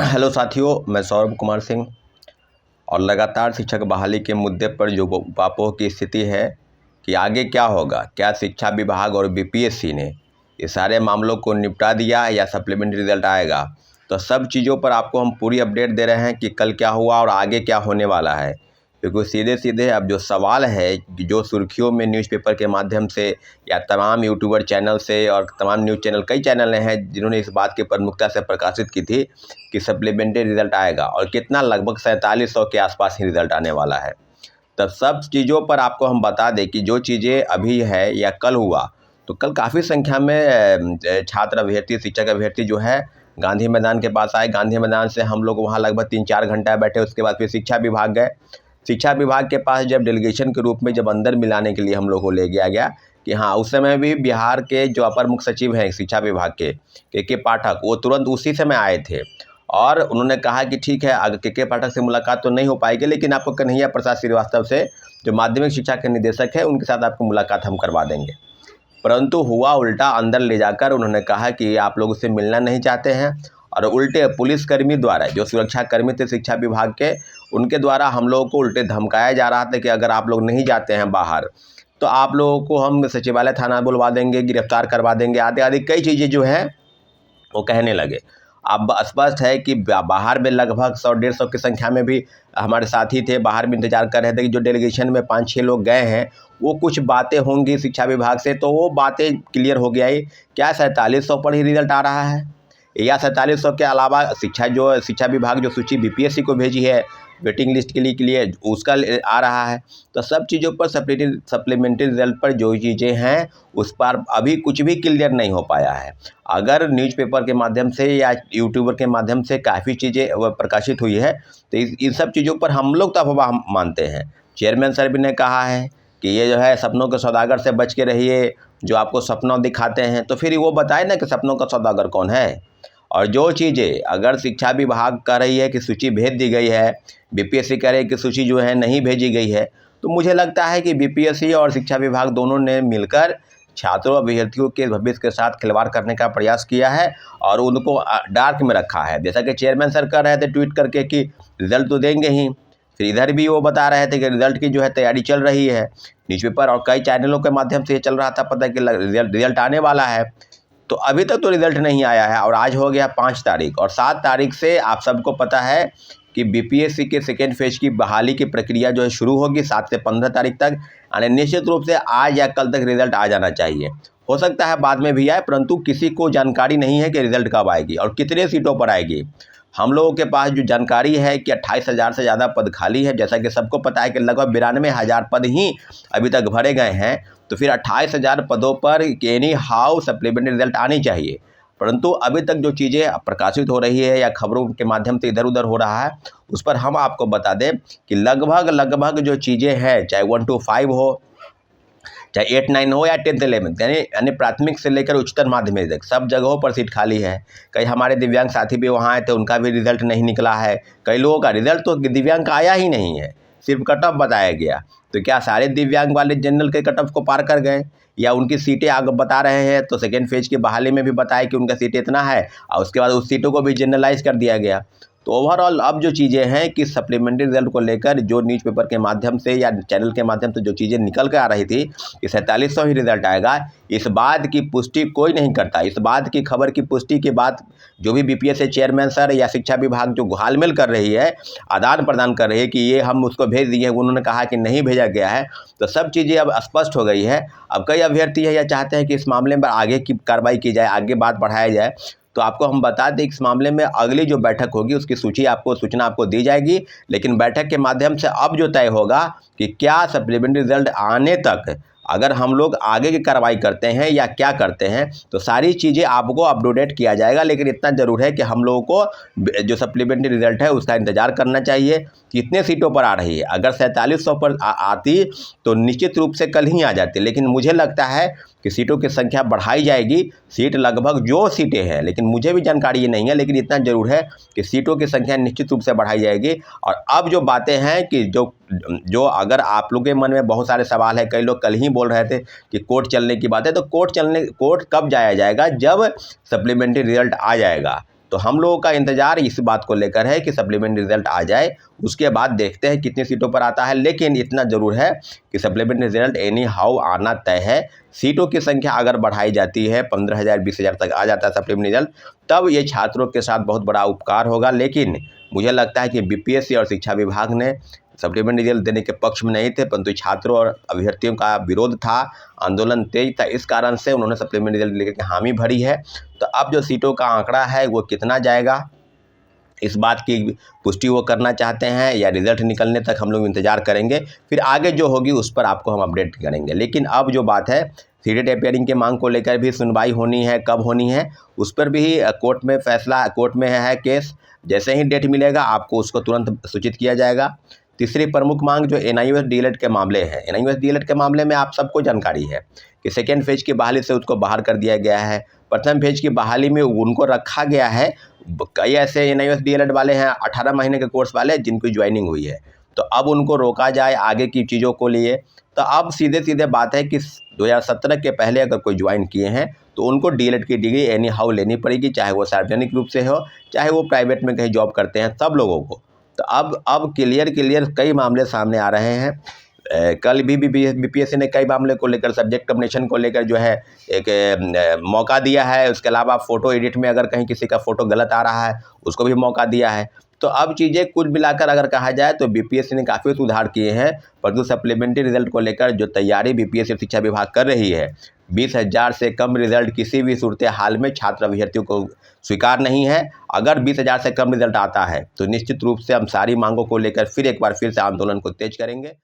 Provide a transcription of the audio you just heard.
Hello साथियों, मैं सौरभ कुमार सिंह। और लगातार शिक्षक बहाली के मुद्दे पर जो ऊहापोह की स्थिति है कि आगे क्या होगा, क्या शिक्षा विभाग और बीपीएससी ने ये सारे मामलों को निपटा दिया या सप्लीमेंट्री रिजल्ट आएगा, तो सब चीज़ों पर आपको हम पूरी अपडेट दे रहे हैं कि कल क्या हुआ और आगे क्या होने वाला है। क्योंकि सीधे सीधे अब जो सवाल है कि जो सुर्खियों में न्यूज़पेपर के माध्यम से या तमाम यूट्यूबर चैनल से और तमाम न्यूज़ चैनल, कई चैनल हैं जिन्होंने इस बात की प्रमुखता से प्रकाशित की थी कि सप्लीमेंट्री रिजल्ट आएगा और कितना, लगभग 4700 के आसपास ही रिजल्ट आने वाला है। तब सब चीज़ों पर आपको हम बता दें कि जो चीज़ें अभी है या कल हुआ, तो कल काफ़ी संख्या में छात्र अभ्यर्थी, शिक्षक अभ्यर्थी जो है गांधी मैदान के पास आए। गांधी मैदान से हम लोग वहाँ लगभग 3-4 घंटा बैठे। उसके बाद फिर शिक्षा विभाग गए। शिक्षा विभाग के पास जब डेलीगेशन के रूप में जब अंदर मिलाने के लिए हम लोग को ले गया गया कि हाँ, उस समय भी बिहार के जो अपर मुख्य सचिव हैं शिक्षा विभाग के पाठक, वो तुरंत उसी समय आए थे और उन्होंने कहा कि ठीक है, अगर के पाठक से मुलाकात तो नहीं हो पाएगी, लेकिन आपको कन्हैया प्रसाद श्रीवास्तव से, जो माध्यमिक शिक्षा के निदेशक है, उनके साथ आपको मुलाकात हम करवा देंगे। परंतु हुआ उल्टा। अंदर ले जाकर उन्होंने कहा कि आप लोग उससे मिलना नहीं चाहते हैं और उल्टे पुलिसकर्मी द्वारा, जो सुरक्षाकर्मी थे शिक्षा विभाग के, उनके द्वारा हम लोगों को उल्टे धमकाया जा रहा था कि अगर आप लोग नहीं जाते हैं बाहर तो आप लोगों को हम सचिवालय थाना बुलवा देंगे, गिरफ्तार करवा देंगे, आदि आदि कई चीज़ें जो हैं वो कहने लगे। अब स्पष्ट है कि बाहर में लगभग 100-150 की संख्या में भी हमारे साथी थे, बाहर में इंतजार कर रहे थे कि जो डेलीगेशन में 5-6 लोग गए हैं वो कुछ बातें होंगी शिक्षा विभाग से, तो वो बातें क्लियर हो गया ही। क्या 4700 पर ही रिजल्ट आ रहा है या 4700 के अलावा शिक्षा विभाग जो सूची बीपीएससी को भेजी है वेटिंग लिस्ट के लिए उसका आ रहा है। तो सब चीज़ों पर सप्लीमेंट्री रिजल्ट पर जो चीज़ें हैं उस पर अभी कुछ भी क्लियर नहीं हो पाया है। अगर न्यूज़पेपर के माध्यम से या यूट्यूबर के माध्यम से काफ़ी चीज़ें प्रकाशित हुई है तो इन सब चीज़ों पर हम लोग तो अफवाह मानते हैं। चेयरमैन सर भी ने कहा है कि ये जो है सपनों के सौदागर से बच के रहिए, जो आपको सपना दिखाते हैं। तो फिर वो बताए ना कि सपनों का सौदागर कौन है। और जो चीज़ें अगर शिक्षा विभाग कह रही है कि सूची भेज दी गई है, बीपीएससी कह रही है कि सूची जो है नहीं भेजी गई है, तो मुझे लगता है कि बीपीएससी और शिक्षा विभाग दोनों ने मिलकर छात्रों, अभ्यर्थियों के भविष्य के साथ खिलवाड़ करने का प्रयास किया है और उनको डार्क में रखा है। जैसा कि चेयरमैन सर कर रहे थे ट्वीट करके कि रिजल्ट तो देंगे ही, फिर इधर भी वो बता रहे थे कि रिजल्ट की जो है तैयारी चल रही है। न्यूज़पेपर और कई चैनलों के माध्यम से ये चल रहा था पता कि रिजल्ट आने वाला है। तो अभी तक तो रिज़ल्ट नहीं आया है और आज हो गया 5 तारीख और 7 तारीख से आप सबको पता है कि बीपीएससी के सेकेंड फेज की बहाली की प्रक्रिया जो है शुरू होगी 7 से 15 तारीख तक। यानी निश्चित रूप से आज या कल तक रिज़ल्ट आ जाना चाहिए। हो सकता है बाद में भी आए, परंतु किसी को जानकारी नहीं है कि रिज़ल्ट कब आएगी और कितने सीटों पर आएगी। हम लोगों के पास जो जानकारी है कि 28,000 से ज़्यादा पद खाली है। जैसा कि सबको पता है कि लगभग 92,000 पद ही अभी तक भरे गए हैं। तो फिर 28,000 पदों पर एनी हाउ सप्लीमेंट्री रिजल्ट आनी चाहिए। परंतु अभी तक जो चीज़ें प्रकाशित हो रही है या खबरों के माध्यम से इधर उधर हो रहा है, उस पर हम आपको बता दें कि लगभग जो चीज़ें हैं, चाहे 1 to 5 हो, चाहे 8-9 हो या 10th 11th, यानी प्राथमिक से लेकर उच्चतर माध्यमिक तक सब जगहों पर सीट खाली है। कई हमारे दिव्यांग साथी भी वहाँ आए थे, उनका भी रिजल्ट नहीं निकला है। कई लोगों का रिजल्ट तो दिव्यांग का आया ही नहीं है, सिर्फ कट ऑफ बताया गया। तो क्या सारे दिव्यांग वाले जनरल के कट ऑफ को पार कर गए या उनकी सीटें आगे बता रहे हैं? तो सेकेंड फेज की बहाली में भी बताया कि उनका सीट इतना है और उसके बाद उस सीटों को भी जनरलाइज कर दिया गया। तो ओवरऑल अब जो चीज़ें हैं कि सप्लीमेंट्री रिजल्ट को लेकर जो न्यूज़पेपर के माध्यम से या चैनल के माध्यम से जो चीज़ें निकल के आ रही थी कि 4700 ही रिजल्ट आएगा, इस बात की पुष्टि कोई नहीं करता। इस बात की खबर की पुष्टि की बात जो भी बीपीएससी चेयरमैन सर या शिक्षा विभाग जो घालमेल कर रही है, आदान प्रदान कर रही है कि ये हम उसको भेज दिए, उन्होंने कहा कि नहीं भेजा गया है, तो सब चीज़ें अब स्पष्ट हो गई है। अब कई अभ्यर्थी है या चाहते हैं कि इस मामले में आगे की कार्रवाई की जाए, आगे बात बढ़ाया जाए। तो आपको हम बता दें इस मामले में अगली जो बैठक होगी उसकी सूचना आपको दी जाएगी। लेकिन बैठक के माध्यम से अब जो तय होगा कि क्या सप्लीमेंट्री रिजल्ट आने तक अगर हम लोग आगे की कार्रवाई करते हैं या क्या करते हैं, तो सारी चीज़ें आपको अपडेट किया जाएगा। लेकिन इतना ज़रूर है कि हम लोगों को जो सप्लीमेंट्री रिजल्ट है उसका इंतज़ार करना चाहिए। कितने सीटों पर आ रही है, अगर 4700 पर आती तो निश्चित रूप से कल ही आ जाती, लेकिन मुझे लगता है कि सीटों की संख्या बढ़ाई जाएगी। सीट लगभग जो सीटें हैं, लेकिन मुझे भी जानकारी ये नहीं है, लेकिन इतना ज़रूर है कि सीटों की संख्या निश्चित रूप से बढ़ाई जाएगी। और अब जो बातें हैं कि जो अगर आप लोग के मन में बहुत सारे सवाल है, कई लोग कल ही बोल रहे थे कि कोर्ट चलने की बात है, तो कोर्ट कब जाया जाएगा? जब सप्लीमेंट्री रिजल्ट आ जाएगा। तो तो हम लोगों का इंतज़ार इस बात को लेकर है कि सप्लीमेंट्री रिजल्ट आ जाए, उसके बाद देखते हैं कितनी सीटों पर आता है। लेकिन इतना ज़रूर है कि सप्लीमेंट्री रिजल्ट एनी हाउ आना तय है। सीटों की संख्या अगर बढ़ाई जाती है, 15,000 20,000 तक आ जाता है सप्लीमेंट्री रिजल्ट, तब ये छात्रों के साथ बहुत बड़ा उपकार होगा। लेकिन मुझे लगता है कि बीपीएससी और शिक्षा विभाग ने सप्लीमेंट्री रिजल्ट देने के पक्ष में नहीं थे, परंतु छात्रों और अभ्यर्थियों का विरोध था, आंदोलन तेज था, इस कारण से उन्होंने सप्लीमेंट्री रिजल्ट लेकर के हामी भरी है। तो अब जो सीटों का आंकड़ा है वो कितना जाएगा, इस बात की पुष्टि वो करना चाहते हैं या रिज़ल्ट निकलने तक हम लोग इंतज़ार करेंगे, फिर आगे जो होगी उस पर आपको हम अपडेट करेंगे। लेकिन अब जो बात है सीटेट अपियरिंग के मांग को लेकर भी सुनवाई होनी है, कब होनी है उस पर भी कोर्ट में फैसला, कोर्ट में है केस। जैसे ही डेट मिलेगा आपको उसको तुरंत सूचित किया जाएगा। तीसरी प्रमुख मांग जो एनआईओएस डीएलएड के मामले हैं, एनआईओएस डीएलएड के मामले में आप सबको जानकारी है कि सेकेंड फेज की बहाली से उसको बाहर कर दिया गया है। प्रथम फेज की बहाली में उनको रखा गया है। कई ऐसे एनआईओएस डीएलएड वाले हैं 18 महीने के कोर्स वाले जिनकी ज्वाइनिंग हुई है, तो अब उनको रोका जाए आगे की चीज़ों को लिए। तो अब सीधे सीधे बात है कि 2017 के पहले अगर कोई ज्वाइन किए हैं तो उनको डीएलएड की डिग्री एनी हाउ लेनी पड़ेगी, चाहे वो सार्वजनिक रूप से हो, चाहे वो प्राइवेट में कहीं जॉब करते हैं, सब लोगों को। तो अब क्लियर कई मामले सामने आ रहे हैं। कल भी बीपीएससी ने कई मामले को लेकर, सब्जेक्ट कॉम्बिनेशन को लेकर जो है एक मौका दिया है। उसके अलावा फ़ोटो एडिट में अगर कहीं किसी का फ़ोटो गलत आ रहा है उसको भी मौका दिया है। तो अब चीज़ें कुल मिलाकर अगर कहा जाए तो बीपीएससी ने काफ़ी सुधार किए हैं, परंतु सप्लीमेंट्री रिजल्ट को लेकर जो तैयारी बीपीएससी शिक्षा विभाग कर रही है, 20,000 से कम रिजल्ट किसी भी सूरत हाल में छात्र अभ्यर्थियों को स्वीकार नहीं है। अगर 20,000 से कम रिजल्ट आता है तो निश्चित रूप से हम सारी मांगों को लेकर फिर एक बार फिर से आंदोलन को तेज करेंगे।